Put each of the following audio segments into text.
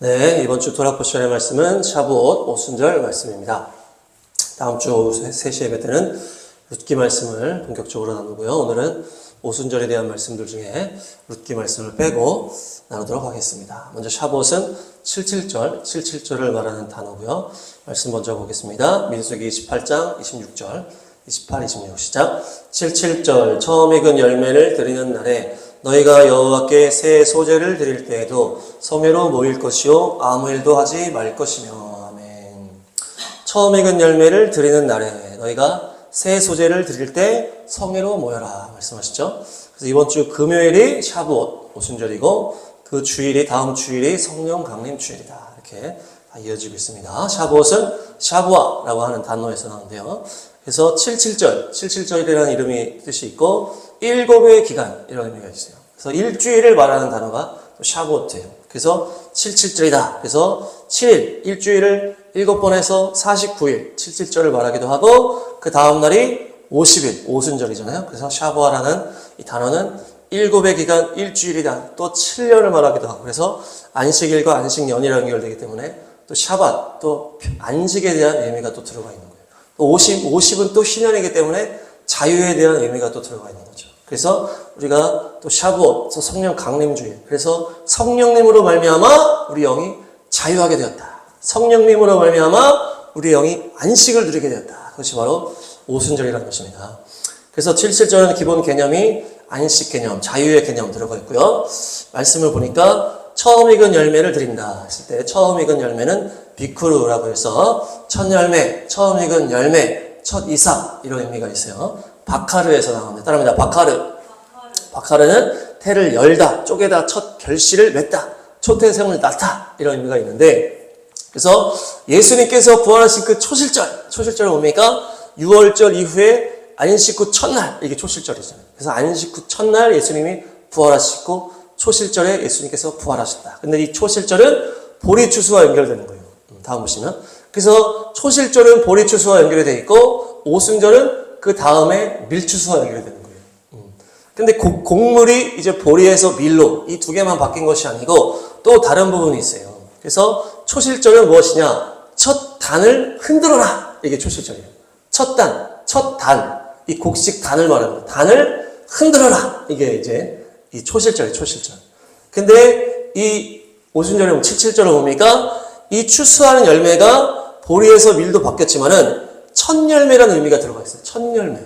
네, 이번 주 도라포션의 말씀은 샤브옷 오순절 말씀입니다. 다음 주 오후 3시 예배 때는 룻기 말씀을 본격적으로 나누고요. 오늘은 오순절에 대한 말씀들 중에 룻기 말씀을 빼고 나누도록 하겠습니다. 먼저 샤브옷은 77절을 말하는 단어고요. 말씀 먼저 보겠습니다. 민수기 28장 26절 28, 26 시작. 77절 처음 익은 열매를 드리는 날에 너희가 여호와께 새 소재를 드릴 때에도 성회로 모일 것이요 아무 일도 하지 말 것이며. 아멘. 처음 익은 열매를 드리는 날에 너희가 새 소재를 드릴 때 성회로 모여라 말씀하시죠. 그래서 이번 주 금요일이 샤브옷 오순절이고 그 주일이 다음 주일이 성령 강림 주일이다. 이렇게 다 이어지고 있습니다. 샤브옷은 샤브아라고 하는 단어에서 나오는데요. 그래서 77절이라는 이름이 뜻이 있고 일곱의 기간 이런 의미가 있어요. 그래서 일주일을 말하는 단어가 샤브옷이에요. 그래서 77절이다. 그래서 7일, 일주일을 7번 해서 49일, 77절을 말하기도 하고 그 다음 날이 50일, 오순절이잖아요. 그래서 샤브아라는 이 단어는 일곱의 기간 일주일이다. 또 7년을 말하기도 하고 그래서 안식일과 안식년이랑 연결되기 때문에 또 샤밧, 또 안식에 대한 의미가 또 들어가 있는 거예요. 또 50은 또 신년이기 때문에 자유에 대한 의미가 또 들어가 있는 거죠. 그래서 우리가 또 샤브옷, 성령 강림주일. 그래서 성령님으로 말미암아 우리 영이 자유하게 되었다. 성령님으로 말미암아 우리 영이 안식을 누리게 되었다. 그것이 바로 오순절이라는 것입니다. 그래서 77절은 기본 개념이 안식 개념, 자유의 개념 들어가 있고요. 말씀을 보니까 처음 익은 열매를 드린다 했을 때 처음 익은 열매는 비쿠르라고 해서 첫 열매, 처음 익은 열매, 첫 이삭 이런 의미가 있어요. 바카르에서 나옵니다. 따라합니다. 바카르는 태를 열다, 쪼개다, 첫 결실을 맺다, 초태생을 낳다 이런 의미가 있는데 그래서 예수님께서 부활하신 그 초실절은 뭡니까? 6월절 이후에 안식 후 첫날 이게 초실절이잖아요. 그래서 안식 후 첫날 예수님이 부활하시고 초실절에 예수님께서 부활하셨다. 근데 이 초실절은 보리추수와 연결되는 거예요. 다음 보시면. 그래서 초실절은 보리추수와 연결이 되어 있고 오순절은 그 다음에 밀추수와 연결이 되는 거예요. 근데 곡물이 이제 보리에서 밀로 이 두 개만 바뀐 것이 아니고 또 다른 부분이 있어요. 그래서 초실절은 무엇이냐? 첫 단을 흔들어라. 이게 초실절이에요. 첫 단. 이 곡식 단을 말합니다. 단을 흔들어라. 이게 이제 이 초실절이에요. 초실절. 근데 이 오순절에 77절은 뭡니까? 이 추수하는 열매가 보리에서 밀도 바뀌었지만은 첫 열매라는 의미가 들어가 있어요. 첫 열매.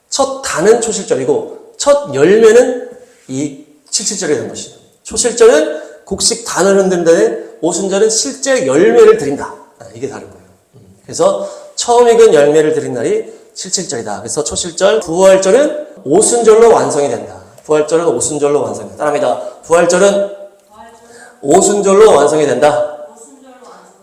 첫 단은 초실절이고 첫 열매는 이 77절이 되는 것이에요. 초실절은 곡식 단을 흔든다는 오순절은 실제 열매를 드린다. 이게 다른 거예요. 그래서 처음 익은 열매를 드린 날이 77절이다. 그래서 초실절, 부활절은 오순절로 완성이 된다. 부활절은 오순절로 완성이 된다. 따라합니다. 부활절은 오순절로 완성이 된다.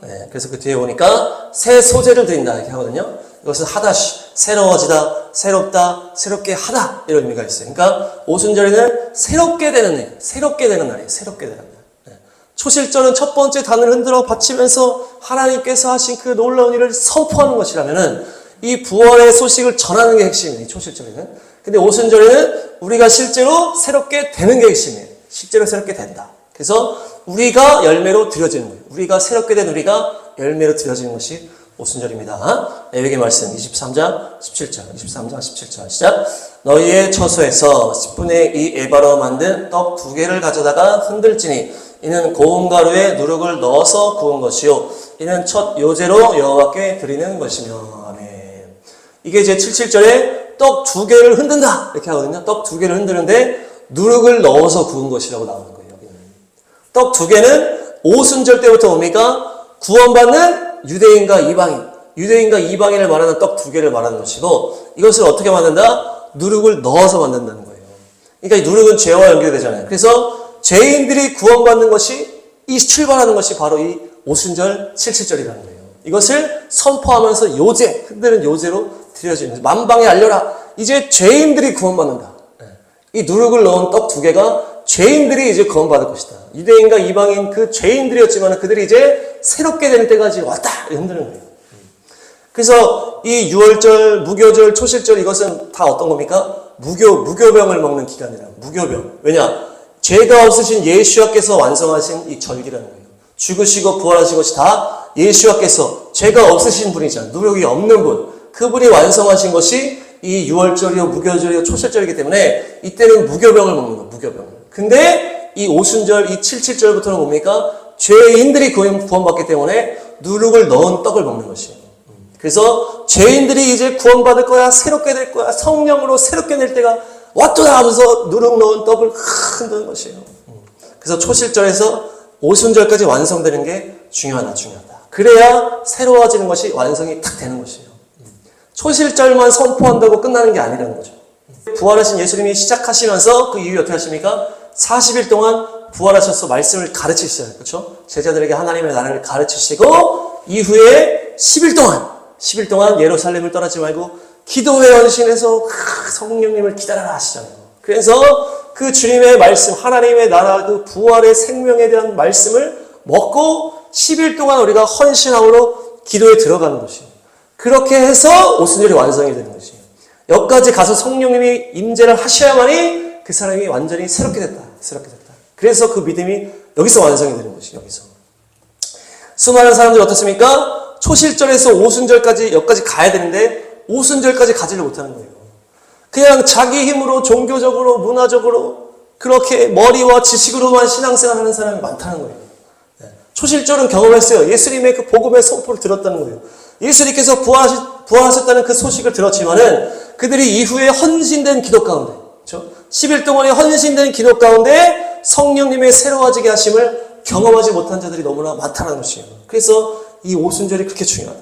네, 그래서 그 뒤에 보니까 새 소재를 드린다 이렇게 하거든요. 이것은 하다시, 새로워지다, 새롭다, 새롭게 하다 이런 의미가 있어요. 그러니까 오순절에는 새롭게 되는 날이에요. 새롭게 되는 날. 네. 초실절은 첫 번째 단을 흔들어 바치면서 하나님께서 하신 그 놀라운 일을 선포하는 것이라면은 이 부활의 소식을 전하는 게 핵심이에요. 이 초실절에는. 근데 오순절에는 우리가 실제로 새롭게 되는 게 핵심이에요. 실제로 새롭게 된다. 그래서 우리가 열매로 드려지는 거예요. 우리가 새롭게 된 우리가 열매로 드려지는 것이 오순절입니다. 레위기 말씀 23장 17절 시작. 너희의 처소에서 10분의 2 에바로 만든 떡 2개를 가져다가 흔들지니 이는 고운 가루에 누룩을 넣어서 구운 것이요 이는 첫 요제로 여호와께 드리는 것이며. 아멘. 이게 이제 77절에 떡 2개를 흔든다 이렇게 하거든요. 떡 2개를 흔드는데 누룩을 넣어서 구운 것이라고 나오는 거예요. 떡 2개는 오순절 때부터 뭡니까? 구원받는 유대인과 이방인을 말하는 떡 2개를 말하는 것이고 이것을 어떻게 만든다? 누룩을 넣어서 만든다는 거예요. 그러니까 이 누룩은 죄와 연결되잖아요. 그래서 죄인들이 구원받는 것이 이 출발하는 것이 바로 이 오순절 77절이라는 거예요. 이것을 선포하면서 흔드는 요제로 드려지는 만방에 알려라. 이제 죄인들이 구원받는다. 이 누룩을 넣은 떡 2개가 죄인들이 이제 구원받을 것이다. 유대인과 이방인 그 죄인들이었지만 그들이 이제 새롭게 되는 때가 이제 왔다. 흔드는 거예요. 그래서 이 6월절, 무교절, 초실절 이것은 다 어떤 겁니까? 무교병을 먹는 기간이라고. 무교병. 왜냐? 죄가 없으신 예수와께서 완성하신 이 절기라는 거예요. 죽으시고 부활하신 것이 다 예수와께서 죄가 없으신 분이잖아요. 누룩이 없는 분. 그분이 완성하신 것이 이 유월절이요, 무교절이요, 초실절이기 때문에 이때는 무교병을 먹는 거예요. 무교병을. 근데 이 오순절, 이 77절부터는 뭡니까? 죄인들이 구원받기 때문에 누룩을 넣은 떡을 먹는 것이에요. 그래서 죄인들이 이제 구원받을 거야, 새롭게 될 거야, 성령으로 새롭게 될 때가 왔도다 하면서 누룩 넣은 떡을 흔드는 것이에요. 그래서 초실절에서 오순절까지 완성되는 게 중요하다. 그래야 새로워지는 것이 완성이 딱 되는 것이에요. 초실절만 선포한다고 끝나는 게 아니라는 거죠. 부활하신 예수님이 시작하시면서 그 이후에 어떻게 하십니까? 40일 동안 부활하셔서 말씀을 가르치시잖아요. 그렇죠? 제자들에게 하나님의 나라를 가르치시고 이후에 10일 동안 예루살렘을 떠나지 말고 기도회 헌신해서 성령님을 기다려라 하시잖아요. 그래서 그 주님의 말씀, 하나님의 나라, 그 부활의 생명에 대한 말씀을 먹고 10일 동안 우리가 헌신함으로 기도에 들어가는 것이에요. 그렇게 해서 오순절이 완성이 되는 것이에요. 여기까지 가서 성령님이 임재를 하셔야만이 그 사람이 완전히 새롭게 됐다. 그래서 그 믿음이 여기서 완성이 되는 것이에요. 여기서. 수많은 사람들이 어떻습니까? 초실절에서 오순절까지 여기까지 가야 되는데 오순절까지 가지를 못하는 거예요. 그냥 자기 힘으로 종교적으로 문화적으로 그렇게 머리와 지식으로만 신앙생활하는 사람이 많다는 거예요. 초실절은 경험했어요. 예수님의 그 복음의 선포를 들었다는 거예요. 예수님께서 부활하셨다는 그 소식을 들었지만은 그들이 이후에 헌신된 기도 가운데, 그렇죠? 10일 동안의 헌신된 기도 가운데 성령님의 새로워지게 하심을 경험하지 못한 자들이 너무나 많다는 것이에요. 그래서 이 오순절이 그렇게 중요하다.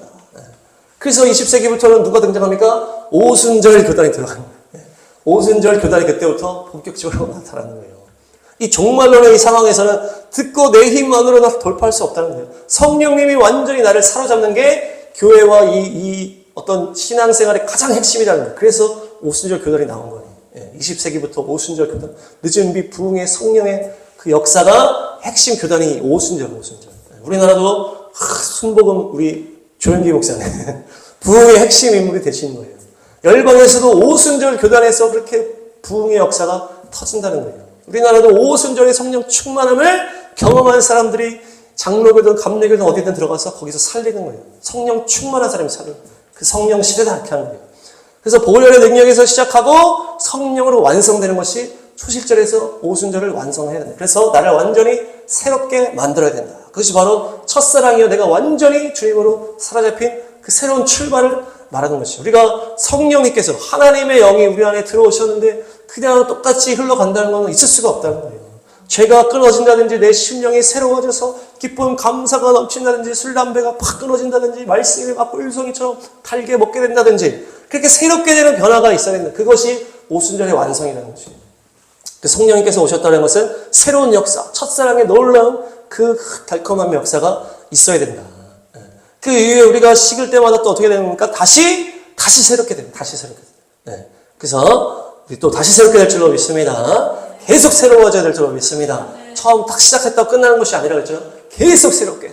그래서 20세기부터는 누가 등장합니까? 오순절 교단이 들어가는 거예요. 오순절 교단이 그때부터 본격적으로 나타나는 거예요. 이 종말론의 이 상황에서는 듣고 내 힘만으로 돌파할 수 없다는 거예요. 성령님이 완전히 나를 사로잡는 게 교회와 이 어떤 신앙생활의 가장 핵심이라는 거예요. 그래서 오순절 교단이 나온 거예요. 20세기부터 오순절 교단, 늦은 비 부흥의 성령의 그 역사가 핵심 교단이 오순절. 우리나라도 순복음 우리 조영기 목사님 부흥의 핵심 인물이 되시는 거예요. 열방에서도 오순절 교단에서 그렇게 부흥의 역사가 터진다는 거예요. 우리나라도 오순절의 성령 충만함을 경험한 사람들이 장로교든 감리교든 어디든 들어가서 거기서 살리는 거예요. 성령 충만한 사람이 살리는 거예요. 그 성령 시대다 이렇게 하는 거예요. 그래서 보혈의 능력에서 시작하고 성령으로 완성되는 것이 초실절에서 오순절을 완성해야 된다. 그래서 나를 완전히 새롭게 만들어야 된다. 그것이 바로 첫사랑이요. 내가 완전히 주님으로 사로잡힌 그 새로운 출발을 말하는 것이죠. 우리가 성령님께서 하나님의 영이 우리 안에 들어오셨는데 그냥 똑같이 흘러간다는 것은 있을 수가 없다는 거예요. 죄가 끊어진다든지 내 심령이 새로워져서 기쁨, 감사가 넘친다든지 술, 담배가 팍 끊어진다든지 말씀이 막 꿀송이처럼 달게 먹게 된다든지 그렇게 새롭게 되는 변화가 있어야 된다. 그것이 오순절의 완성이라는 것이에요. 그 성령님께서 오셨다는 것은 새로운 역사, 첫사랑의 놀라운 그 달콤한 역사가 있어야 된다. 그 이후에 우리가 식을 때마다 또 어떻게 됩니까? 다시 새롭게 됩니다. 다시 새롭게 됩니다. 그래서 우리 또 다시 새롭게 될 줄로 믿습니다. 계속 새로워져야 될 줄로 믿습니다. 처음 딱 시작했다고 끝나는 것이 아니라 그랬죠. 계속 새롭게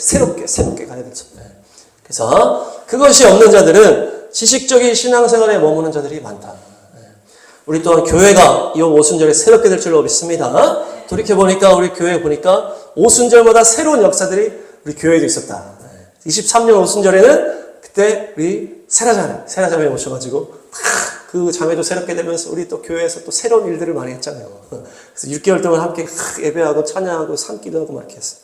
가야 되죠. 그래서 그것이 없는 자들은 지식적인 신앙생활에 머무는 자들이 많다. 우리 또한 교회가 이 오순절에 새롭게 될 줄로 믿습니다. 돌이켜보니까 우리 교회 보니까 오순절마다 새로운 역사들이 우리 교회에도 있었다. 23년 오순절에는 그때 우리 세라자매 오셔가지고 그 자매도 새롭게 되면서 우리 또 교회에서 또 새로운 일들을 많이 했잖아요. 그래서 6개월 동안 함께 예배하고 찬양하고 산기도하고 막 이렇게 했어요.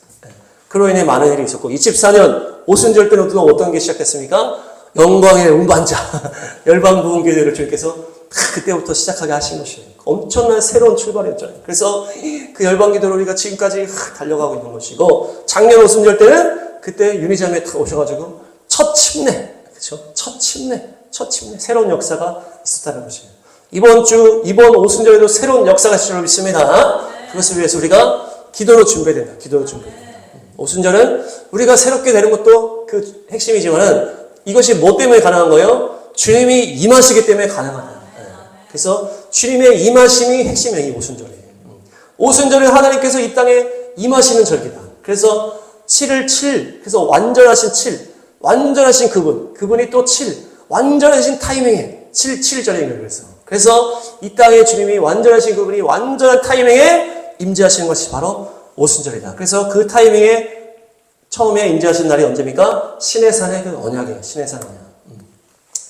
그로 인해 많은 일이 있었고 24년 오순절 때는 또 어떤 게 시작됐습니까? 영광의 운반자 열방부흥교회를 주님께서 그때부터 시작하게 하신 것이에요. 엄청난 새로운 출발이었잖아요. 그래서 그 열방기도를 우리가 지금까지 달려가고 있는 것이고 작년 오순절 때는 그때 윤희자매 딱 오셔가지고 첫 침례 새로운 역사가 있었다는 것이에요. 이번 오순절에도 새로운 역사가 있을 줄 믿습니다. 그것을 위해서 우리가 기도로 준비해야 된다. 오순절은 우리가 새롭게 되는 것도 그 핵심이지만은 이것이 뭐 때문에 가능한 거예요? 주님이 임하시기 때문에 가능하다. 그래서 주님의 임하심이 핵심이에요. 오순절이에요. 오순절은 하나님께서 이 땅에 임하시는 절기다. 그래서 7을 7, 그래서 완전하신 그분이 또 7, 완전하신 타이밍에 7절이에요. 그래서 이 땅에 주님이 완전하신 그분이 완전한 타이밍에 임재하시는 것이 바로 오순절이다. 그래서 그 타이밍에 처음에 임재하신 날이 언제입니까? 시내산의 그 언약이에요. 시내산 언약.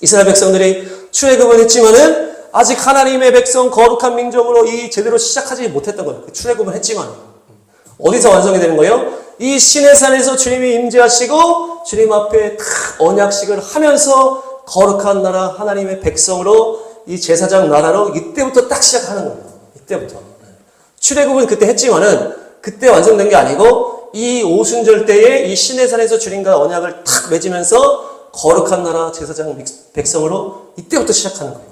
이스라엘 백성들이 출애굽은 했지만은 아직 하나님의 백성 거룩한 민족으로 이 제대로 시작하지 못했던 거예요. 그 출애굽은 했지만 어디서 완성이 되는 거예요? 이 시내산에서 주님이 임재하시고 주님 앞에 언약식을 하면서 거룩한 나라 하나님의 백성으로 이 제사장 나라로 이때부터 딱 시작하는 거예요. 이때부터. 출애굽은 그때 했지만은 그때 완성된 게 아니고 이 오순절 때에 이 시내산에서 주님과 언약을 탁 맺으면서 거룩한 나라 제사장 백성으로 이때부터 시작하는 거예요.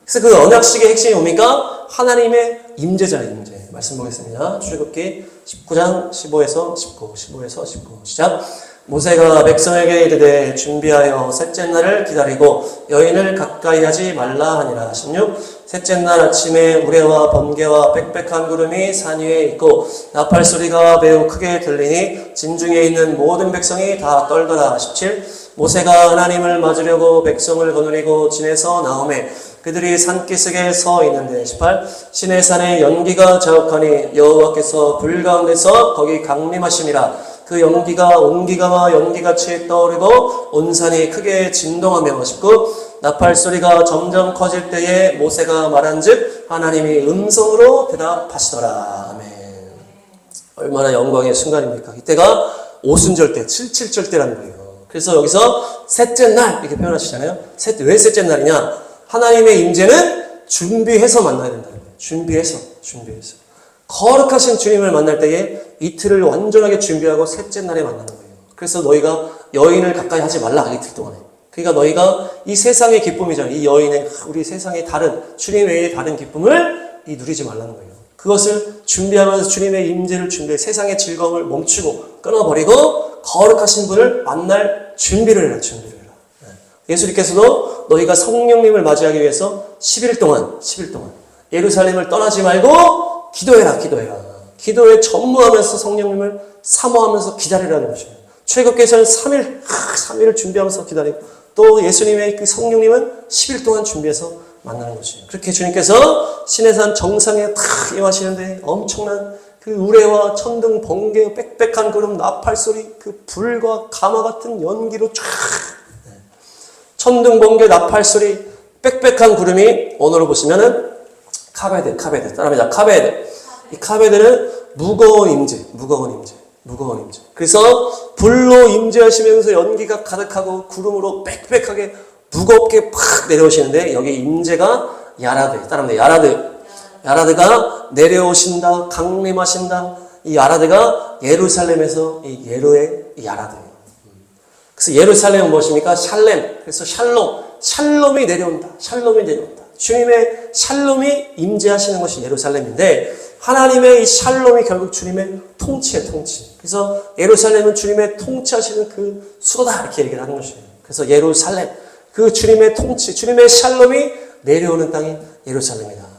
그래서 그 언약식의 핵심이 뭡니까? 하나님의 임재잖아요. 임재. 말씀 보겠습니다. 출애굽기 19장 15에서 19, 15에서 19 시작. 모세가 백성에게 이르되 준비하여 셋째 날을 기다리고 여인을 가까이 하지 말라 하니라. 16. 셋째 날 아침에 우레와 번개와 빽빽한 구름이 산 위에 있고 나팔 소리가 매우 크게 들리니 진중에 있는 모든 백성이 다 떨더라. 17. 모세가 하나님을 맞으려고 백성을 거느리고 진에서 나오매 그들이 산기슭에 서 있는데 18. 시내산에 연기가 자욱하니 여호와께서 불 가운데서 거기 강림하심이라. 그 연기가 온기가와 연기같이 떠오르고 온 산이 크게 진동하며 19. 나팔 소리가 점점 커질 때에 모세가 말한즉 하나님이 음성으로 대답하시더라. 아멘. 얼마나 영광의 순간입니까? 이때가 오순절 때, 77절 때라는 거예요. 그래서 여기서 셋째 날 이렇게 표현하시잖아요. 왜 셋째 날이냐? 하나님의 임재는 준비해서 만나야 된다는 거예요. 준비해서. 거룩하신 주님을 만날 때에 이틀을 완전하게 준비하고 셋째 날에 만나는 거예요. 그래서 너희가 여인을 가까이 하지 말라. 이틀 동안에. 그러니까 너희가 이 세상의 기쁨이잖아요. 이 여인의 우리 세상의 다른 주님 외의 다른 기쁨을 누리지 말라는 거예요. 그것을 준비하면서 주님의 임재를 준비해 세상의 즐거움을 멈추고 끊어버리고 거룩하신 분을 만날 준비를 해라. 예수님께서도 너희가 성령님을 맞이하기 위해서 10일 동안 예루살렘을 떠나지 말고 기도해라. 기도에 전무하면서 성령님을 사모하면서 기다리라는 것이에요. 출애굽기에서는 3일을 준비하면서 기다리고 또 예수님의 그 성령님은 10일 동안 준비해서 만나는 것이에요. 그렇게 주님께서 시내산 정상에 탁 임하시는데 엄청난 그 우레와 천둥, 번개, 빽빽한 구름, 나팔 소리, 그 불과 가마 같은 연기로 쫙 천둥, 번개, 나팔 소리, 빽빽한 구름이 오늘로 보시면은 카베드 따라합니다. 이 카베드는 무거운 임재. 그래서 불로 임재하시면서 연기가 가득하고 구름으로 빽빽하게 무겁게 팍 내려오시는데 여기 임재가 야라드. 따라합니다. 야라드가 내려오신다, 강림하신다. 이 야라드가 예루살렘에서 이 예루의 야라드예요. 그래서 예루살렘은 무엇입니까? 샬렘. 그래서 샬롬이 내려온다. 주님의 샬롬이 임재하시는 것이 예루살렘인데 하나님의 이 샬롬이 결국 주님의 통치예요. 그래서 예루살렘은 주님의 통치하시는 그 수도다 이렇게 얘기를 하는 것이에요. 그래서 예루살렘, 그 주님의 통치, 주님의 샬롬이 내려오는 땅이 예루살렘이다.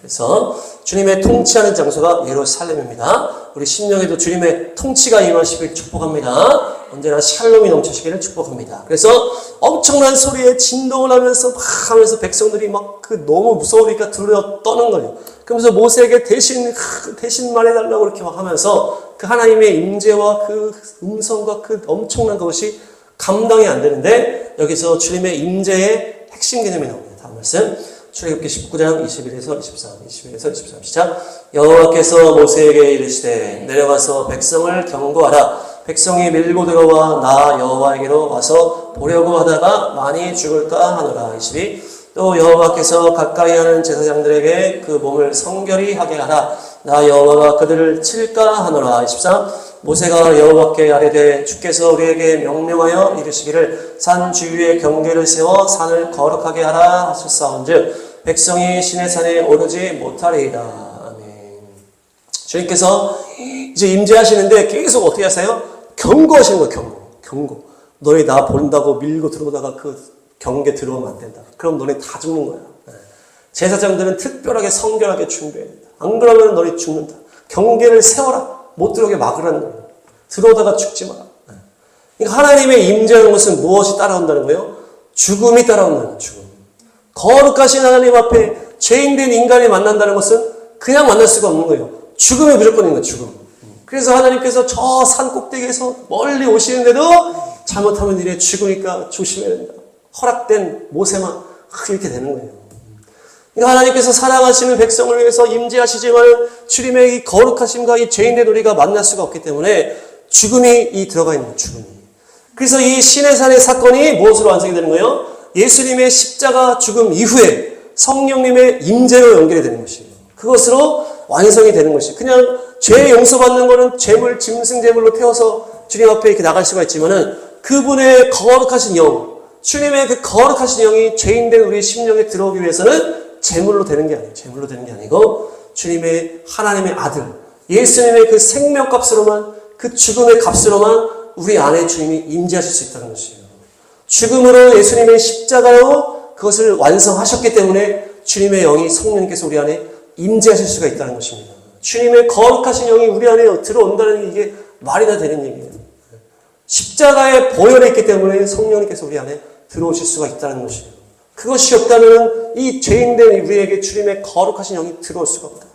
그래서 주님의 통치하는 장소가 예루살렘입니다. 우리 심령에도 주님의 통치가 임하시길 축복합니다. 언제나 샬롬이 넘치시기를 축복합니다. 그래서 엄청난 소리에 진동을 하면서 막 하면서 백성들이 막 그 너무 무서우니까 두려워 떠는 거예요. 그러면서 모세에게 대신 말해달라고 이렇게 막 하면서 그 하나님의 임재와 그 음성과 그 엄청난 것이 감당이 안 되는데 여기서 주님의 임재의 핵심 개념이 나옵니다. 다음 말씀. 출애굽기 19장 21에서 23 시작. 여호와께서 모세에게 이르시되 내려가서 백성을 경고하라. 백성이 밀고 들어와 나 여호와에게로 와서 보려고 하다가 많이 죽을까 하노라. 22. 또 여호와께서 가까이 하는 제사장들에게 그 몸을 성결히 하게 하라. 나 여호와가 그들을 칠까 하노라. 23. 모세가 여호와께 아뢰되 주께서 우리에게 명령하여 이르시기를 산 주위에 경계를 세워 산을 거룩하게 하라 하셨사온즉 백성이 시내산에 오르지 못하리이다. 아멘. 주님께서 이제 임재하시는데 계속 어떻게 하세요? 경고하시는 거예요. 경고. 너희 나 본다고 밀고 들어오다가 그 경계 들어오면 안 된다. 그럼 너네 다 죽는 거야. 제사장들은 특별하게 성결하게 준비해야 된다. 안 그러면 너희 죽는다. 경계를 세워라. 못 들어오게 막으라는 거예요. 들어오다가 죽지 마라. 그러니까 하나님의 임재하는 것은 무엇이 따라온다는 거예요? 죽음이 따라온다는 거예요. 죽음. 거룩하신 하나님 앞에 죄인된 인간이 만난다는 것은 그냥 만날 수가 없는 거예요. 죽음이 무조건 있는 거예요. 죽음. 그래서 하나님께서 저 산 꼭대기에서 멀리 오시는데도 잘못하면 니네 죽으니까 조심해야 된다. 허락된 모세만 이렇게 되는 거예요. 그러니까 하나님께서 사랑하시는 백성을 위해서 임재하시지만 주님의 이 거룩하심과 이 죄인된 우리가 만날 수가 없기 때문에 죽음이 들어가 있는 거예요. 죽음이. 그래서 이 시내산의 사건이 무엇으로 완성이 되는 거예요? 예수님의 십자가 죽음 이후에 성령님의 임재로 연결이 되는 것이에요. 그것으로 완성이 되는 것이에요. 그냥 죄 용서받는 거는 재물, 짐승 재물로 태워서 주님 앞에 이렇게 나갈 수가 있지만은 그분의 거룩하신 영, 주님의 그 거룩하신 영이 죄인된 우리 심령에 들어오기 위해서는 재물로 되는 게 아니에요. 재물로 되는 게 아니고 주님의 하나님의 아들, 예수님의 그 생명값으로만, 그 죽음의 값으로만 우리 안에 주님이 임재하실 수 있다는 것이에요. 죽음으로 예수님의 십자가로 그것을 완성하셨기 때문에 주님의 영이 성령님께서 우리 안에 임재하실 수가 있다는 것입니다. 주님의 거룩하신 영이 우리 안에 들어온다는 게 이게 말이나 되는 얘기예요. 십자가의 보혈이 있기 때문에 성령님께서 우리 안에 들어오실 수가 있다는 것이에요. 그것이 없다면 이 죄인된 우리에게 주님의 거룩하신 영이 들어올 수가 없다.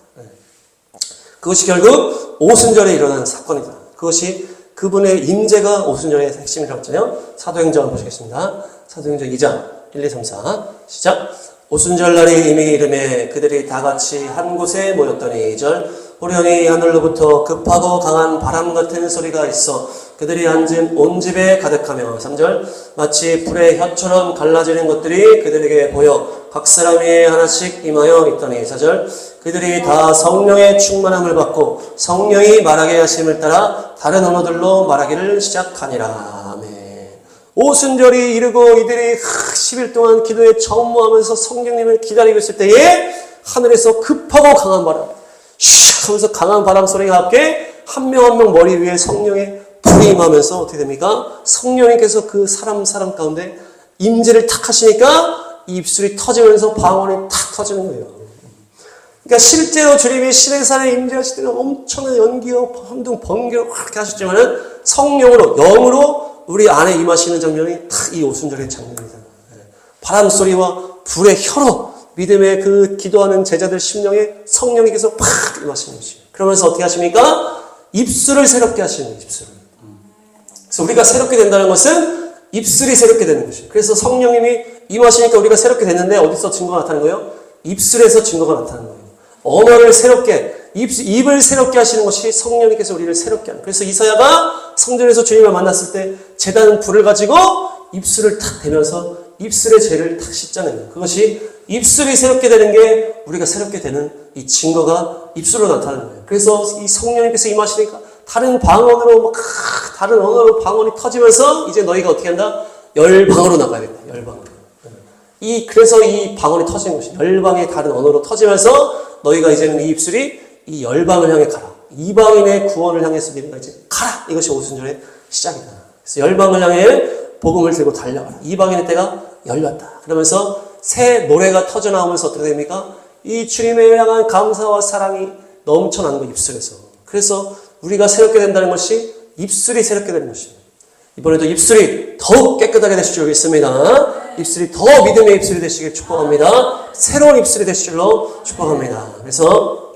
그것이 결국 오순절에 일어난 사건이다. 그것이 그분의 임재가 오순절의 핵심이라고 했잖아요. 사도행전 보시겠습니다. 사도행전 2장 1, 2, 3, 4 시작. 오순절 날이 이미 이름에 그들이 다 같이 한 곳에 모였더니 2절 호련히 하늘로부터 급하고 강한 바람 같은 소리가 있어 그들이 앉은 온 집에 가득하며 3절 마치 불의 혀처럼 갈라지는 것들이 그들에게 보여 각 사람이 하나씩 임하여 있더니 4절 그들이 다 성령의 충만함을 받고 성령이 말하게 하심을 따라 다른 언어들로 말하기를 시작하니라. 오순절이 이르고 이들이 10일 동안 기도에 전무하면서 성령님을 기다리고 있을 때에 하늘에서 급하고 강한 바람 슉 하면서 강한 바람 소리가 함께 한 명 한 명 머리 위에 성령의 불이 임하면서 어떻게 됩니까? 성령님께서 그 사람 가운데 임재를 탁 하시니까 입술이 터지면서 방언이 탁 터지는 거예요. 그러니까 실제로 주님이 시내산에 임재하실 때는 엄청난 연기와 함등 번개로 그렇게 하셨지만은 성령으로 영으로 우리 안에 임하시는 장면이 딱 이 오순절의 장면입니다. 바람 소리와 불의 혀로 믿음의 그 기도하는 제자들 심령에 성령님께서 팍 임하시는 것이에요. 그러면서 어떻게 하십니까? 입술을 새롭게 하시는 거예요. 입술을. 그래서 우리가 새롭게 된다는 것은 입술이 새롭게 되는 것이에요. 그래서 성령님이 임하시니까 우리가 새롭게 됐는데 어디서 증거가 나타나는 거예요? 입술에서 증거가 나타나는 거예요. 언어를 새롭게 입을 새롭게 하시는 것이 성령님께서 우리를 새롭게 하는. 그래서 이사야가 성전에서 주님을 만났을 때 제단 불을 가지고 입술을 탁 대면서 입술의 죄를 탁 씻자는 거예요. 그것이 입술이 새롭게 되는 게 우리가 새롭게 되는 이 증거가 입술로 나타나는 거예요. 그래서 이 성령님께서 임하시니까 다른 방언으로 막 다른 언어로 방언이 터지면서 이제 너희가 어떻게 한다? 열방으로 나가야 된다. 열방으로. 그래서 이 방언이 터지는 것이 열방의 다른 언어로 터지면서 너희가 이제는 이 입술이 이 열방을 향해 가라. 이방인의 구원을 향해서 너희가 이제 가라. 이것이 오순절의 시작이다. 그래서 열방을 향해 복음을 들고 달려가라. 이방인의 때가 열렸다. 그러면서 새 노래가 터져나오면서 어떻게 됩니까? 이 주님을 향한 감사와 사랑이 넘쳐나는 거 입술에서. 그래서 우리가 새롭게 된다는 것이 입술이 새롭게 되는 것입니다. 이번에도 입술이 더욱 깨끗하게 되실 줄 믿습니다. 입술이 더 믿음의 입술이 되시길 축복합니다. 새로운 입술이 되실 줄로 축복합니다. 그래서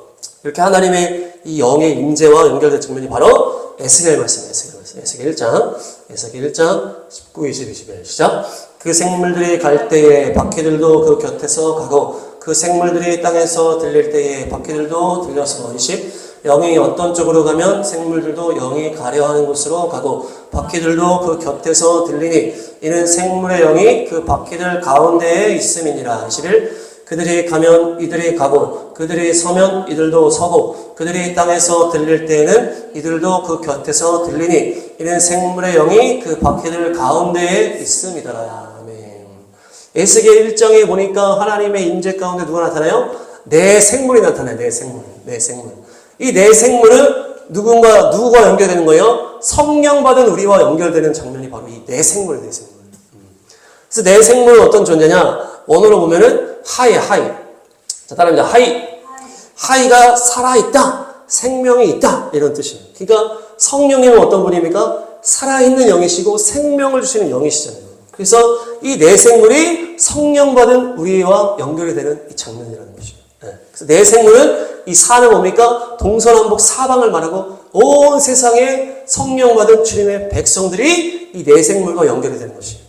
이렇게 하나님의 이 영의 임재와 연결된 측면이 바로 에스겔 말씀이에요. 에스겔 1장 19, 20, 21 시작. 그 생물들이 갈 때에 바퀴들도 그 곁에서 가고 그 생물들이 땅에서 들릴 때에 바퀴들도 들려서 20 영이 어떤 쪽으로 가면 생물들도 영이 가려 하는 곳으로 가고 바퀴들도 그 곁에서 들리니 이는 생물의 영이 그 바퀴들 가운데에 있음이니라. 21 그들이 가면 이들이 가고 그들이 서면 이들도 서고 그들이 땅에서 들릴 때에는 이들도 그 곁에서 들리니 이는 생물의 영이 그 바퀴들 가운데에 있음이더라. 아멘. 에스겔 1장에 보니까 하나님의 임재 가운데 누가 나타나요? 네 생물이 나타나요. 네 생물. 이 네 생물은 누구와 연결되는 거예요? 성령 받은 우리와 연결되는 장면이 바로 이 네 생물이에요. 네 생물. 그래서 네 생물은 어떤 존재냐? 원어로 보면은 하이. 자, 따라합니다. 하이가 살아있다. 생명이 있다. 이런 뜻이에요. 그러니까 성령님은 어떤 분입니까? 살아있는 영이시고 생명을 주시는 영이시잖아요. 그래서 이 네 생물이 성령 받은 우리와 연결이 되는 이 장면이라는 것이에요. 그래서 네 생물은 이 사는 뭡니까? 동서남북 사방을 말하고 온 세상에 성령 받은 주님의 백성들이 이 내생물과 연결이 되는 것이에요.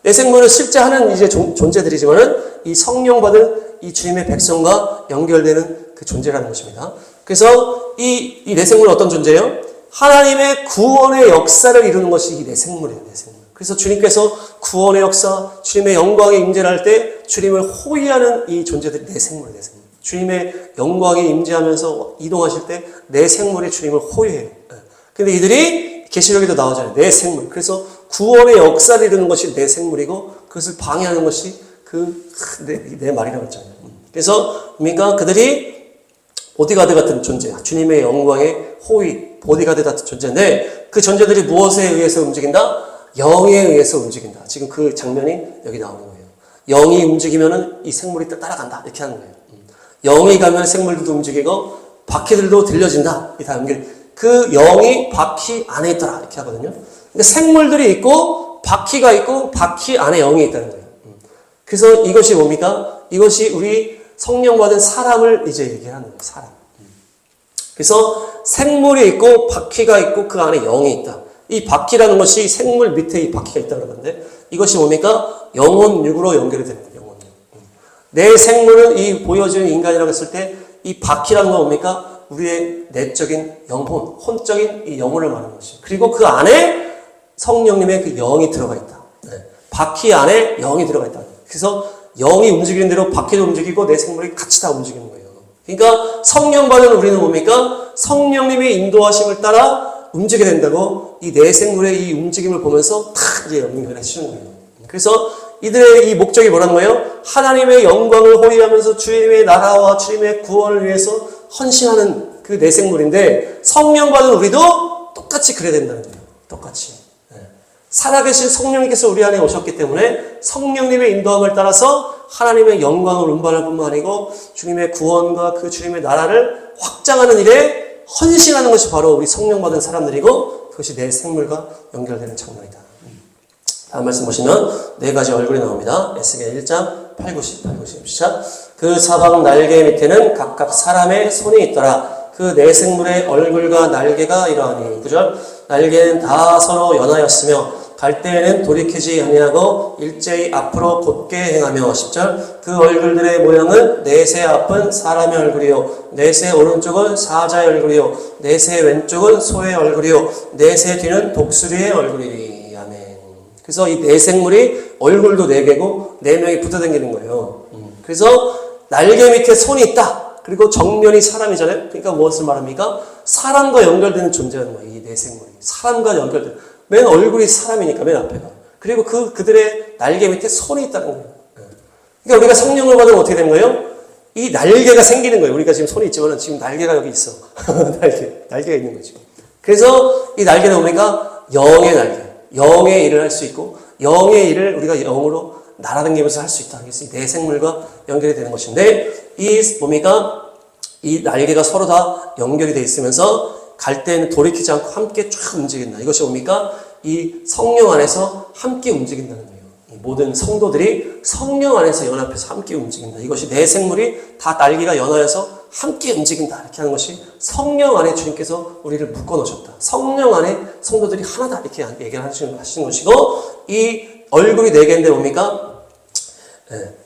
내생물은 실제 하는 이제 존재들이지만은 이 성령 받은 이 주님의 백성과 연결되는 그 존재라는 것입니다. 그래서 이 내생물은 어떤 존재예요? 하나님의 구원의 역사를 이루는 것이 이 내생물이에요. 내생물. 그래서 주님께서 구원의 역사, 주님의 영광에 임재를 할 때 주님을 호위하는 이 존재들이 내생물이에요. 내생물. 주님의 영광에 임재하면서 이동하실 때 내생물이 주님을 호위해요. 근데 이들이 계시록에도 나오잖아요. 내생물. 그래서 구원의 역사를 이루는 것이 내생물이고 그것을 방해하는 것이 내 말이라고 했잖아요. 그래서 뭡니까? 그들이 보디가드 같은 존재, 주님의 영광의 호위, 보디가드 같은 존재인데 그 존재들이 무엇에 의해서 움직인다? 영에 의해서 움직인다. 지금 그 장면이 여기 나오는 거예요. 영이 움직이면은 이 생물이 따라간다. 이렇게 하는 거예요. 영이 가면 생물들도 움직이고 바퀴들도 들려진다. 이 다음 게 그 영이 바퀴 안에 있더라. 이렇게 하거든요. 그러니까 생물들이 있고 바퀴가 있고 바퀴 안에 영이 있다는 거예요. 그래서 이것이 뭡니까? 이것이 우리 성령 받은 사람을 이제 얘기하는 거예요. 사람. 그래서 생물이 있고 바퀴가 있고 그 안에 영이 있다. 이 바퀴라는 것이 생물 밑에 이 바퀴가 있다는 건데 이것이 뭡니까? 영혼 육으로 연결이 되는 거예요. 영혼 육. 내 생물은 이 보여지는 인간이라고 했을 때 이 바퀴라는 건 뭡니까? 우리의 내적인 영혼, 혼적인 이 영혼을 말하는 것이에요. 그리고 그 안에 성령님의 그 영이 들어가 있다. 바퀴 안에 영이 들어가 있다. 그래서 영이 움직이는 대로 바퀴도 움직이고 내 생물이 같이 다 움직이는 거예요. 그러니까 성령 받은 우리는 뭡니까? 성령님의 인도하심을 따라 움직이게 된다고 이 내 생물의 이 움직임을 보면서 다 이제 연결해 주는 거예요. 그래서 이들의 이 목적이 뭐라는 거예요? 하나님의 영광을 호위하면서 주님의 나라와 주님의 구원을 위해서 헌신하는 그 내 생물인데 성령 받은 우리도 똑같이 그래야 된다는 거예요. 똑같이. 살아계신 성령님께서 우리 안에 오셨기 때문에 성령님의 인도함을 따라서 하나님의 영광을 운반할 뿐만 아니고 주님의 구원과 그 주님의 나라를 확장하는 일에 헌신하는 것이 바로 우리 성령 받은 사람들이고 그것이 내 생물과 연결되는 장면이다. 다음 말씀 보시면 네 가지 얼굴이 나옵니다. 에스겔 1장 8, 90 시작. 그 사방 날개 밑에는 각각 사람의 손이 있더라. 그 네 생물의 얼굴과 날개가 이러하니 9절 날개는 다 서로 연하였으며 갈 때에는 돌이키지 아니하고 일제히 앞으로 곧게 행하며 10절 그 얼굴들의 모양은 넷의 앞은 사람의 얼굴이요 넷의 오른쪽은 사자의 얼굴이요 넷의 왼쪽은 소의 얼굴이요 넷의 뒤는 독수리의 얼굴이니 아멘. 그래서 이 네 생물이 얼굴도 네 개고 네 명이 붙어다니는 거예요. 그래서 날개 밑에 손이 있다. 그리고 정면이 사람이잖아요. 그러니까 무엇을 말합니까? 사람과 연결되는 존재라는 거예요. 이 네 생물이 사람과 연결되는. 맨 얼굴이 사람이니까 맨 앞에가. 그리고 그들의 날개 밑에 손이 있다는 거예요. 그러니까 우리가 성령을 받으면 어떻게 되는 거예요? 이 날개가 생기는 거예요. 우리가 지금 손이 있지만 지금 날개가 여기 있어. 날개가 있는 거죠. 그래서 이 날개는 뭡니까? 영의 날개. 영의 일을 할 수 있고 영의 일을 우리가 영으로 날아다니면서 할 수 있다. 그래서 내 생물과 연결이 되는 것인데 이 뭡니까? 이 날개가 서로 다 연결이 되어 있으면서 갈 때는 돌이키지 않고 함께 쫙 움직인다. 이것이 뭡니까? 이 성령 안에서 함께 움직인다는 거예요. 이 모든 성도들이 성령 안에서 연합해서 함께 움직인다. 이것이 내 생물이 다 날개가 연하여서 함께 움직인다. 이렇게 하는 것이 성령 안에 주님께서 우리를 묶어 놓으셨다. 성령 안에 성도들이 하나다. 이렇게 얘기를 하시는 것이고 이 얼굴이 네 개인데 뭡니까?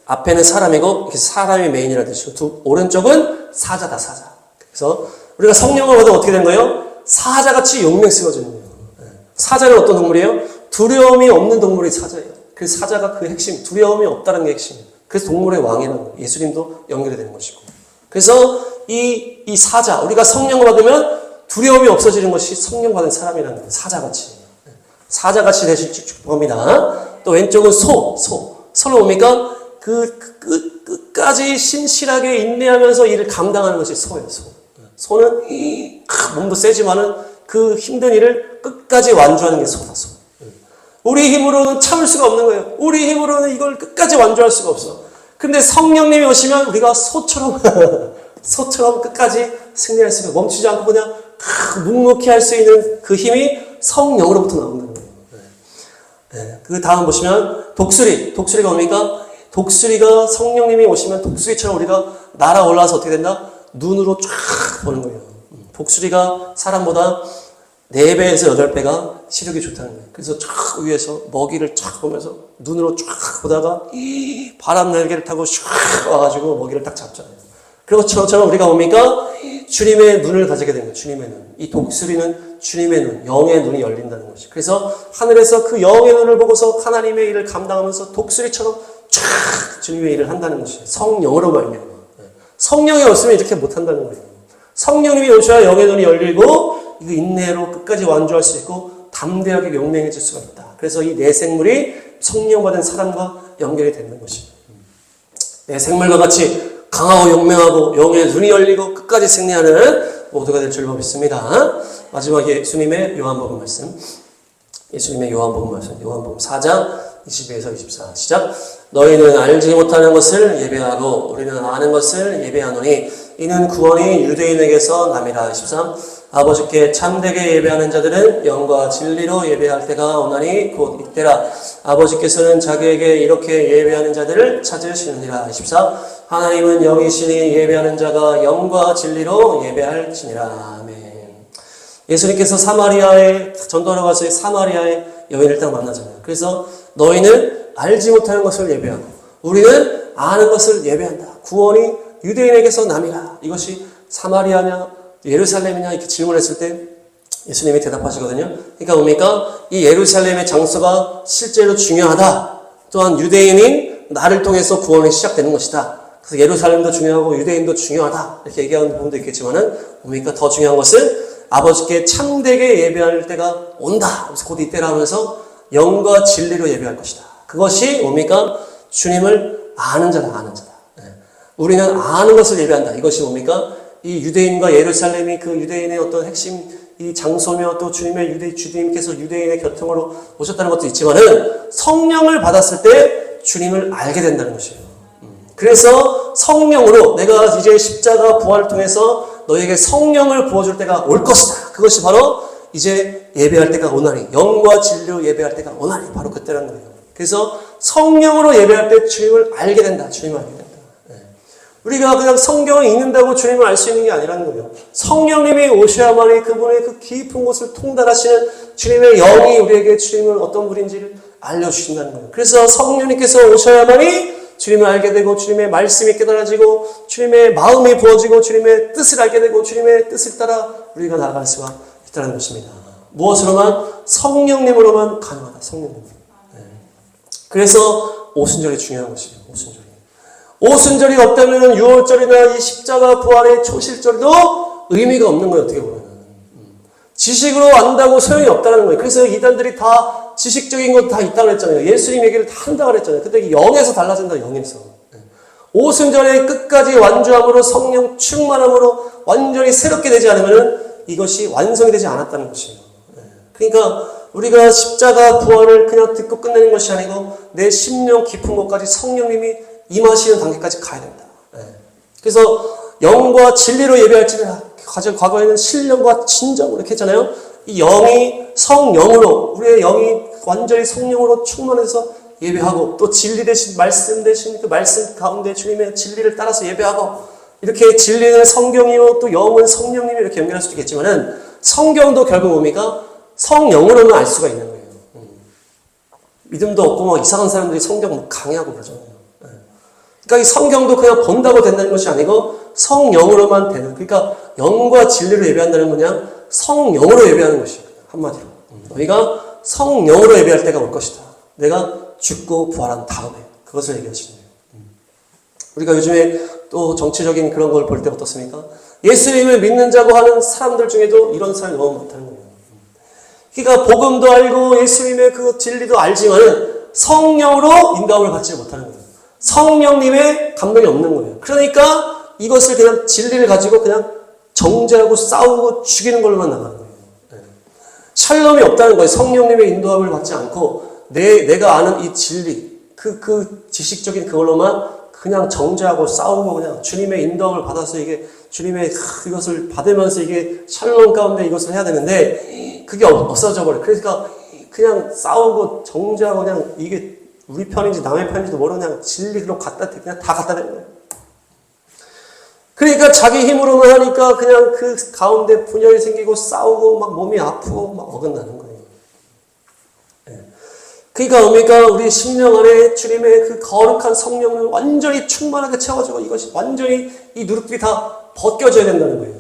앞에는 사람이고 사람이 메인이라 뜻이고 오른쪽은 사자다. 사자. 그래서 우리가 성령을 받으면 어떻게 된 거예요? 사자같이 용맹스러워지는 거예요. 사자는 어떤 동물이에요? 두려움이 없는 동물이 사자예요. 그래서 사자가 그 핵심, 두려움이 없다는 게 핵심이에요. 그래서 동물의 왕이라는 거예요. 예수님도 연결이 되는 것이고. 그래서 이 사자, 우리가 성령을 받으면 두려움이 없어지는 것이 성령 받은 사람이라는 거예요. 사자같이. 사자같이 되실 축복합니다. 또 왼쪽은 소는 뭡니까? 끝까지 신실하게 인내하면서 일을 감당하는 것이 소예요. 소는 몸도 세지만은 그 힘든 일을 끝까지 완주하는 게 소다. 소. 우리 힘으로는 참을 수가 없는 거예요. 우리 힘으로는 이걸 끝까지 완주할 수가 없어. 근데 성령님이 오시면 우리가 소처럼 끝까지 승리할 수가 멈추지 않고 그냥 묵묵히 할 수 있는 그 힘이 성령으로부터 나온다는 거예요. 그 다음 보시면 독수리가 뭡니까? 독수리가 성령님이 오시면 독수리처럼 우리가 날아올라서 어떻게 된다? 눈으로 쫙 보는 거예요. 독수리가 사람보다 4배에서 8배가 시력이 좋다는 거예요. 그래서 쫙 위에서 먹이를 쫙 보면서 눈으로 쫙 보다가 바람 날개를 타고 슉 와가지고 먹이를 딱 잡잖아요. 그리고 저처럼 우리가 뭡니까? 주님의 눈을 가지게 된 거예요. 주님의 눈. 이 독수리는 주님의 눈, 영의 눈이 열린다는 것이. 그래서 하늘에서 그 영의 눈을 보고서 하나님의 일을 감당하면서 독수리처럼 쫙 주님의 일을 한다는 것이. 성령으로 말미암아. 성령이 없으면 이렇게 못한다는 거예요. 성령님이 오셔야 영의 눈이 열리고 이거 인내로 끝까지 완주할 수 있고 담대하게 용맹해질 수가 있다. 그래서 이 내 생물이 성령 받은 사람과 연결이 되는 것입니다. 내 생물과 같이 강하고 용맹하고 영의 눈이 열리고 끝까지 승리하는 모두가 될 줄 믿습니다. 마지막에 예수님의 요한복음 말씀. 예수님의 요한복음 말씀. 요한복음 4장 22에서 24. 시작. 너희는 알지 못하는 것을 예배하고 우리는 아는 것을 예배하노니 이는 구원이 유대인에게서 남이라. 23. 아버지께 참되게 예배하는 자들은 영과 진리로 예배할 때가 오나니 곧 이때라. 아버지께서는 자기에게 이렇게 예배하는 자들을 찾으시느니라. 24. 하나님은 영이시니 예배하는 자가 영과 진리로 예배할지니라. 아멘. 예수님께서 사마리아에 전도하러 가서 사마리아의 여인을 딱 만나잖아요. 그래서 너희는 알지 못하는 것을 예배하고 우리는 아는 것을 예배한다. 구원이 유대인에게서 남이라. 이것이 사마리아냐 예루살렘이냐 이렇게 질문했을 때 예수님이 대답하시거든요. 그러니까 뭡니까? 이 예루살렘의 장소가 실제로 중요하다. 또한 유대인인 나를 통해서 구원이 시작되는 것이다. 그래서 예루살렘도 중요하고 유대인도 중요하다. 이렇게 얘기하는 부분도 있겠지만은 뭡니까? 더 중요한 것은 아버지께 참되게 예배할 때가 온다. 그래서 곧 이때라 하면서 영과 진리로 예배할 것이다. 그것이 뭡니까? 주님을 아는 자다. 아는 자다. 우리는 아는 것을 예배한다. 이것이 뭡니까? 이 유대인과 예루살렘이 그 유대인의 어떤 핵심 이 장소며 또 주님께서 유대인의 교통으로 오셨다는 것도 있지만은 성령을 받았을 때 주님을 알게 된다는 것이에요. 그래서 성령으로 내가 이제 십자가 부활을 통해서 너에게 성령을 부어줄 때가 올 것이다. 그것이 바로 이제 예배할 때가 오나니 영과 진리로 예배할 때가 오나니 바로 그때라는 거예요. 그래서 성령으로 예배할 때 주님을 알게 된다. 주님을 알게 된다. 우리가 그냥 성경을 읽는다고 주님을 알 수 있는 게 아니라는 거예요. 성령님이 오셔야만이 그분의 그 깊은 곳을 통달하시는 주님의 영이 우리에게 주님은 어떤 분인지를 알려주신다는 거예요. 그래서 성령님께서 오셔야만이 주님을 알게 되고 주님의 말씀이 깨달아지고 주님의 마음이 부어지고 주님의 뜻을 알게 되고 주님의 뜻을 따라 우리가 나아갈 수가 있다는 것입니다. 무엇으로만? 성령님으로만 가능하다. 성령님. 그래서 오순절이 중요한 것이에요. 오순절. 오순절이 없다면 유월절이나 이 십자가 부활의 초실절도 의미가 없는 거예요. 어떻게 보면 지식으로 안다고 소용이 없다는 거예요. 그래서 이단들이 다 지식적인 것 다 있다고 그랬잖아요. 예수님 얘기를 다 한다고 그랬잖아요. 근데 영에서 달라진다. 영에서 오순절에 끝까지 완주함으로 성령 충만함으로 완전히 새롭게 되지 않으면 이것이 완성이 되지 않았다는 것이에요. 그러니까 우리가 십자가 부활을 그냥 듣고 끝내는 것이 아니고 내 심령 깊은 곳까지 성령님이 임하시는 단계까지 가야 된다. 그래서 영과 진리로 예배할지라. 과거에는 신령과 진정으로 이렇게 했잖아요. 이 영이 성령으로 우리의 영이 완전히 성령으로 충만해서 예배하고 또 진리 대신 말씀 대신 그 말씀 가운데 주님의 진리를 따라서 예배하고 이렇게 진리는 성경이요 또 영은 성령님이 이렇게 연결할 수도 있겠지만은 성경도 결국 뭡니까? 성령으로는 알 수가 있는 거예요. 믿음도 없고 막 이상한 사람들이 성경 강의하고 그러잖아요. 그러니까 이 성경도 그냥 본다고 된다는 것이 아니고 성령으로만 되는. 그러니까 영과 진리로 예배한다는 건 그냥 성령으로 예배하는 것이에요. 한마디로. 너희가 성령으로 예배할 때가 올 것이다. 내가 죽고 부활한 다음에. 그것을 얘기하시는 거예요. 우리가 요즘에 또 정치적인 그런 걸 볼 때 어떻습니까? 예수님을 믿는 자고 하는 사람들 중에도 이런 사람이 너무 많다는 거예요. 그러니까 복음도 알고 예수님의 그 진리도 알지만은 성령으로 인도함을 받지 못하는 거예요. 성령님의 감동이 없는 거예요. 그러니까 이것을 그냥 진리를 가지고 그냥 정죄하고 싸우고 죽이는 걸로만 나가는 거예요. 샬롬이 없다는 거예요. 성령님의 인도함을 받지 않고 내가 아는 이 진리, 그 지식적인 그걸로만 그냥 정죄하고 싸우고 그냥 주님의 인도함을 받아서 이게 주님의 이것을 받으면서 이게 샬롬 가운데 이것을 해야 되는데 그게 없어져 버려요. 그러니까 그냥 싸우고 정죄하고 그냥 이게 우리 편인지 남의 편인지도 모르고 그냥 진리로 그냥 다 갖다 대는 거예요. 그러니까 자기 힘으로만 하니까 그냥 그 가운데 분열이 생기고 싸우고 막 몸이 아프고 막 어긋나는 거예요. 그러니까 뭡니까? 우리 심령 안에 주님의 그 거룩한 성령을 완전히 충만하게 채워주고 이것이 완전히 이 누룩들이 다 벗겨져야 된다는 거예요.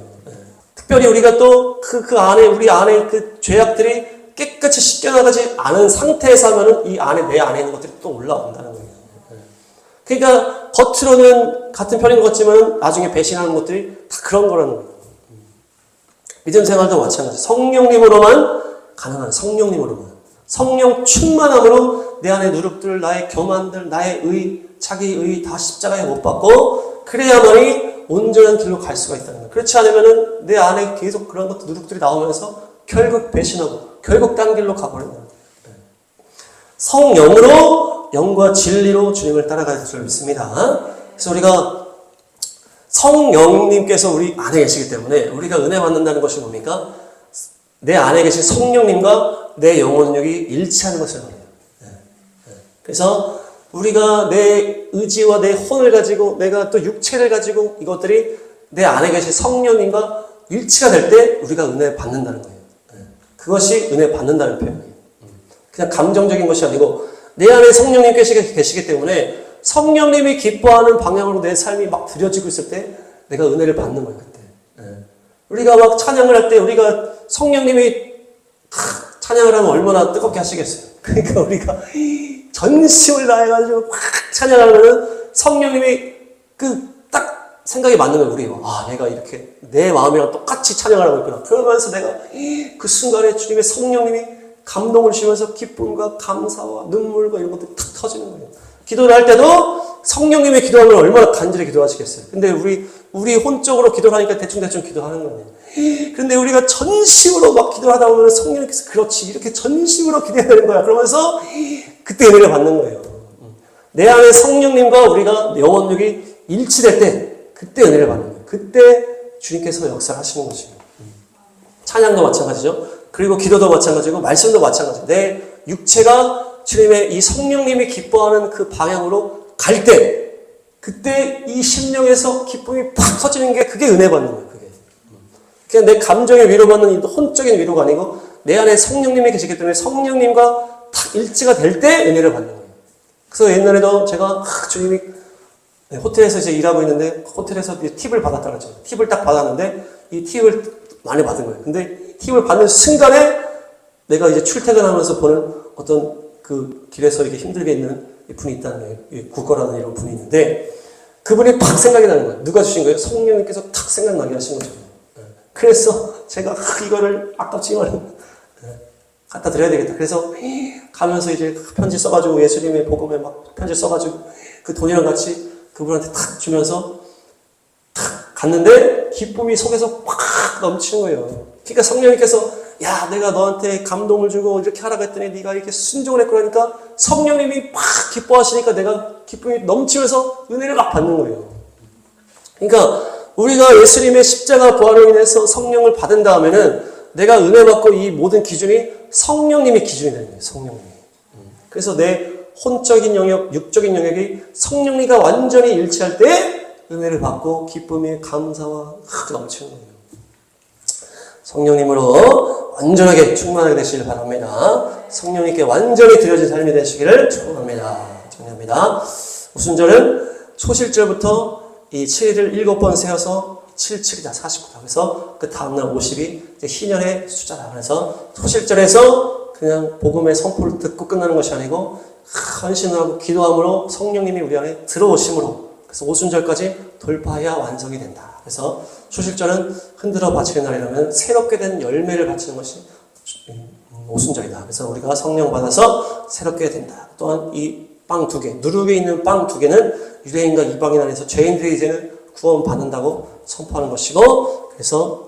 특별히 우리가 또 그 안에, 우리 안에 그 죄악들이 깨끗이 씻겨나가지 않은 상태에서 하면은 이 안에, 내 안에 있는 것들이 또 올라온다는 거예요. 그러니까 겉으로는 같은 편인 것 같지만 나중에 배신하는 것들이 다 그런 거라는 거예요. 믿음 생활도 마찬가지. 성령님으로만 가능한, 성령님으로만. 성령 충만함으로 내 안에 누룩들, 나의 교만들, 나의 의, 자기 의 다 십자가에 못 박고 그래야만이 온전한 길로 갈 수가 있다는 거예요. 그렇지 않으면은 내 안에 계속 그런 것들, 누룩들이 나오면서 결국 배신하고 결국 딴 길로 가버린다. 성령으로 영과 진리로 주님을 따라갈 줄 믿습니다. 그래서 우리가 성령님께서 우리 안에 계시기 때문에 우리가 은혜 받는다는 것이 뭡니까? 내 안에 계신 성령님과 내 영혼력이 일치하는 것을 말해요. 그래서 우리가 내 의지와 내 혼을 가지고 내가 또 육체를 가지고 이것들이 내 안에 계신 성령님과 일치가 될 때 우리가 은혜 받는다는 거예요. 그것이 은혜 받는다는 표현이에요. 그냥 감정적인 것이 아니고 내 안에 성령님께서 계시기 때문에 성령님이 기뻐하는 방향으로 내 삶이 막 들여지고 있을 때 내가 은혜를 받는 거예요. 그때. 우리가 막 찬양을 할 때 우리가 성령님이 찬양을 하면 얼마나 뜨겁게 하시겠어요. 그러니까 우리가 전심을 다해가지고 막 찬양하면은 성령님이 그 딱 생각이 맞는 거예요. 우리 내가 이렇게 내 마음이랑 똑같이 찬양을 하고 있구나. 그러면서 내가 그 순간에 주님의 성령님이 감동을 주시면서 기쁨과 감사와 눈물과 이런 것들이 탁 터지는 거예요. 기도를 할 때도 성령님의 기도하면 얼마나 간절히 기도하시겠어요. 근데 우리 혼적으로 기도를 하니까 대충대충 기도하는 거예요. 그런데 우리가 전심으로 막 기도하다 보면 성령님께서 그렇지 이렇게 전심으로 기도해야 되는 거야. 그러면서 그때 은혜를 받는 거예요. 내 안에 성령님과 우리가 영혼력이 일치될 때 그때 은혜를 받는 거예요. 그때 주님께서 역사를 하시는 것이에요. 찬양도 마찬가지죠. 그리고 기도도 마찬가지고 말씀도 마찬가지고 내 육체가 주님의 이 성령님이 기뻐하는 그 방향으로 갈 때 그때 이 심령에서 기쁨이 팍 터지는 게 그게 은혜 받는 거예요. 그냥 내 감정에 위로받는 혼적인 위로가 아니고 내 안에 성령님이 계시기 때문에 성령님과 딱 일치가 될 때 은혜를 받는 거예요. 그래서 옛날에도 제가 주님이 호텔에서 이제 일하고 있는데 호텔에서 팁을 받았다 그랬죠. 팁을 딱 받았는데 이 팁을 많이 받은 거예요. 근데 팁을 받는 순간에 내가 이제 출퇴근하면서 보는 어떤 그 길에서 이렇게 힘들게 있는 분이 있다는 거예요. 국거라는 이런 분이 있는데 그분이 팍 생각이 나는 거예요. 누가 주신 거예요? 성령님께서 탁 생각나게 하신 거죠. 그래서 제가 이거를 아깝지만 갖다 드려야 되겠다. 그래서 가면서 이제 편지 써가지고 예수님의 복음에 막 편지 써가지고 그 돈이랑 같이 그분한테 탁 주면서 탁 갔는데 기쁨이 속에서 팍 넘치는 거예요. 그러니까 성령님께서 야 내가 너한테 감동을 주고 이렇게 하라고 했더니 네가 이렇게 순종을 했고 그러니까 성령님이 팍 기뻐하시니까 내가 기쁨이 넘치면서 은혜를 막 받는 거예요. 그러니까 우리가 예수님의 십자가 부활로 인해서 성령을 받은 다음에는 내가 은혜 받고 이 모든 기준이 성령님의 기준이 되는 거예요. 성령님이. 그래서 내 혼적인 영역, 육적인 영역이 성령님과 완전히 일치할 때 은혜를 받고 기쁨이 감사와 넘치는 거예요. 성령님으로 완전하게 충만하게 되시길 바랍니다. 성령님께 완전히 드려진 삶이 되시기를 축원합니다. 정리합니다. 오순절은 초실절부터 이 7일을 7번 세어서 7, 7이다 49다. 그래서 그 다음날 50이 희년의 숫자다. 그래서 초실절에서 그냥 복음의 선포를 듣고 끝나는 것이 아니고 헌신을 하고 기도함으로 성령님이 우리 안에 들어오심으로 그래서 오순절까지 돌파해야 완성이 된다. 그래서 초실절은 흔들어 바치는 날이라면 새롭게 된 열매를 바치는 것이 오순절이다. 그래서 우리가 성령 받아서 새롭게 된다. 또한 이 빵 2개, 누룩에 있는 빵 2개는 유대인과 이방인 안에서 죄인들이 이제는 구원받는다고 선포하는 것이고 그래서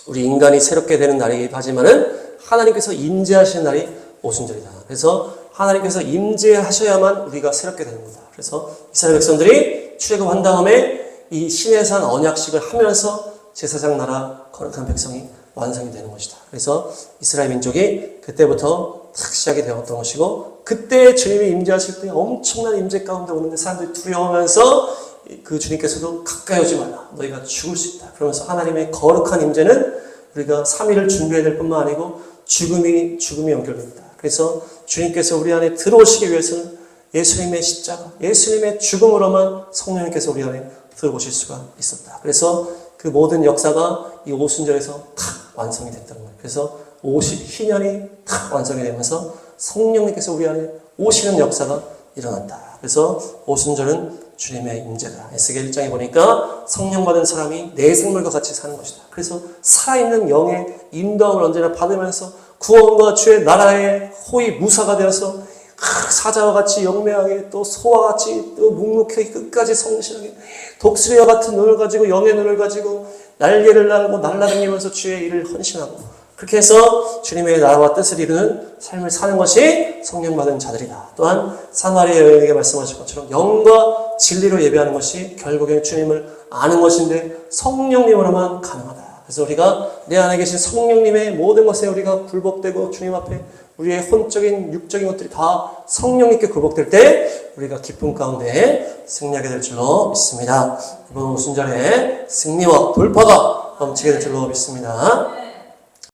우리 인간이 새롭게 되는 날이기도 하지만은 하나님께서 임재하시는 날이 오순절이다. 그래서 하나님께서 임재하셔야만 우리가 새롭게 되는 거다. 그래서 이스라엘 백성들이 출애굽한 다음에 이 시내산 언약식을 하면서 제사장 나라 거룩한 백성이 완성이 되는 것이다. 그래서 이스라엘 민족이 그때부터 탁 시작이 되었던 것이고 그때 주님이 임재하실 때 엄청난 임재 가운데 오는데 사람들이 두려워하면서 그 주님께서도 가까이 오지 말라. 너희가 죽을 수 있다. 그러면서 하나님의 거룩한 임재는 우리가 3일을 준비해야 될 뿐만 아니고 죽음이 연결됩니다. 그래서 주님께서 우리 안에 들어오시기 위해서는 예수님의 십자가, 예수님의 죽음으로만 성령님께서 우리 안에 들어오실 수가 있었다. 그래서 그 모든 역사가 이 오순절에서 탁 완성이 됐다는 거예요. 그래서 희년이 탁 완성이 되면서 성령님께서 우리 안에 오시는 역사가 일어난다. 그래서 오순절은 주님의 임재다. 에스겔 1장에 보니까 성령 받은 사람이 내 생물과 같이 사는 것이다. 그래서 살아있는 영의 인도함을 언제나 받으면서 구원과 주의 나라의 호위 무사가 되어서 사자와 같이 영맹하게 또 소와 같이 또 묵묵하게 끝까지 성실하게 독수리와 같은 눈을 가지고 영의 눈을 가지고 날개를 날고 날아다니면서 주의 일을 헌신하고 그렇게 해서 주님의 나라와 뜻을 이루는 삶을 사는 것이 성령 받은 자들이다. 또한 사마리아 여인에게 말씀하신 것처럼 영과 진리로 예배하는 것이 결국에는 주님을 아는 것인데 성령님으로만 가능하다. 그래서 우리가 내 안에 계신 성령님의 모든 것에 우리가 굴복되고 주님 앞에 우리의 혼적인 육적인 것들이 다 성령님께 굴복될 때 우리가 기쁨 가운데 승리하게 될 줄로 믿습니다. 이번 오순절에 승리와 돌파가 넘치게 될 줄로 믿습니다.